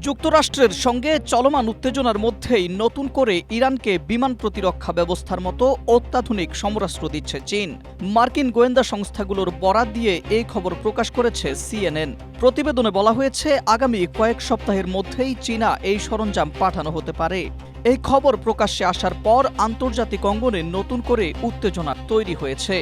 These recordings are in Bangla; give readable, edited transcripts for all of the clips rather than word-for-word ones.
যুক্তরাষ্ট্রের সঙ্গে চলমান উত্তেজনার মধ্যেই নতুন করে ইরানকে বিমান প্রতিরক্ষা ব্যবস্থার মতো অত্যাধুনিক সমরাস্ত্র দিচ্ছে চীন। মার্কিন গোয়েন্দা সংস্থাগুলোর বরাত দিয়ে এই খবর প্রকাশ করেছে CNN। প্রতিবেদনে বলা হয়েছে, আগামী কয়েক সপ্তাহের মধ্যেই চীনা এই সরঞ্জাম পাঠানো হতে পারে। এই খবর প্রকাশ্যে আসার পর আন্তর্জাতিক অঙ্গনে নতুন করে উত্তেজনা তৈরি হয়েছে।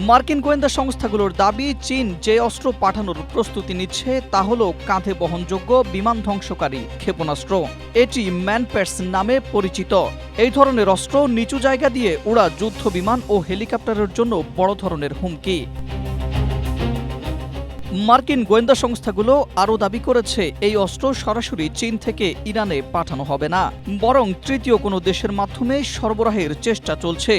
মার্কিন গোয়েন্দা সংস্থাগুলোর দাবি, চীন যে অস্ত্র পাঠানোর প্রস্তুতি নিচ্ছে তা হল কাঁধে বহনযোগ্য বিমান ধ্বংসকারী ক্ষেপণাস্ত্র। এটি ম্যানপ্যাডস নামে পরিচিত। এই ধরনের অস্ত্র নিচু জায়গা দিয়ে উড়া যুদ্ধ বিমান ও হেলিকপ্টারের জন্য বড় ধরনের হুমকি। মার্কিন গোয়েন্দা সংস্থাগুলো আরও দাবি করেছে, এই অস্ত্র সরাসরি চীন থেকে ইরানে পাঠানো হবে না, বরং তৃতীয় কোনো দেশের মাধ্যমে সরবরাহের চেষ্টা চলছে।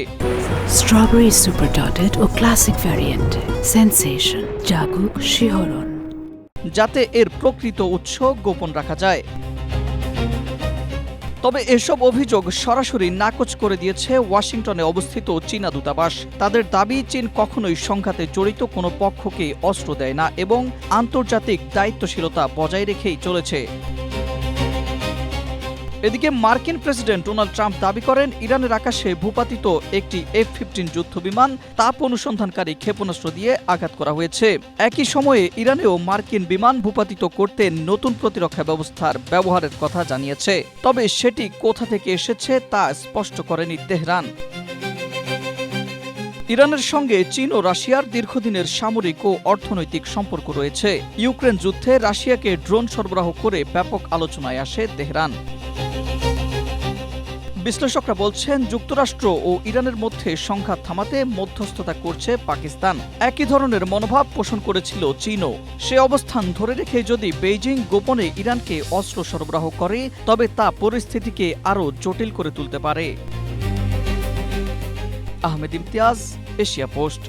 স্ট্রবেরি সুপার ডটেড ও ক্লাসিক ভ্যারিয়েন্ট সেন্সেশন জাগুক শিহরণ, যাতে এর প্রকৃত উৎস গোপন রাখা যায়। তবে এসব অভিযোগ সরাসরি নাকচ করে দিয়েছে ওয়াশিংটনে অবস্থিত চীনা দূতাবাস। তাদের দাবি, চীন কখনোই সংঘাতে জড়িত কোনো পক্ষকে অস্ত্র দেয় না এবং আন্তর্জাতিক দায়িত্বশীলতা বজায় রেখেই চলেছে। এদিকে মার্কিন প্রেসিডেন্ট ডোনাল্ড ট্রাম্প দাবি করেন, ইরানের আকাশে ভূপাতিত একটি F-15 যুদ্ধবিমান তাপ অনুসন্ধানকারী ক্ষেপণাস্ত্র দিয়ে আঘাত করা হয়েছে। একই সময়ে ইরানেও মার্কিন বিমান ভূপাতিত করতে নতুন প্রতিরক্ষা ব্যবস্থার ব্যবহারের কথা জানিয়েছে। তবে সেটি কোথা থেকে এসেছে তা স্পষ্ট করেনি তেহরান। ইরানের সঙ্গে চীন ও রাশিয়ার দীর্ঘদিনের সামরিক ও অর্থনৈতিক সম্পর্ক রয়েছে। ইউক্রেন যুদ্ধে রাশিয়াকে ড্রোন সরবরাহ করে ব্যাপক আলোচনায় আসে তেহরান। বিশ্লেষকরা বলছেন, যুক্তরাষ্ট্র ও ইরানের মধ্যে সংঘাত থামাতে মধ্যস্থতা করছে পাকিস্তান। একই ধরনের মনোভাব পোষণ করেছিল চীনও। সে অবস্থান ধরে রেখে যদি বেইজিং গোপনে ইরানকে অস্ত্র সরবরাহ করে, তবে তা পরিস্থিতিকে আরও জটিল করে তুলতে পারে। Ahmed Imtiaz, Asia post.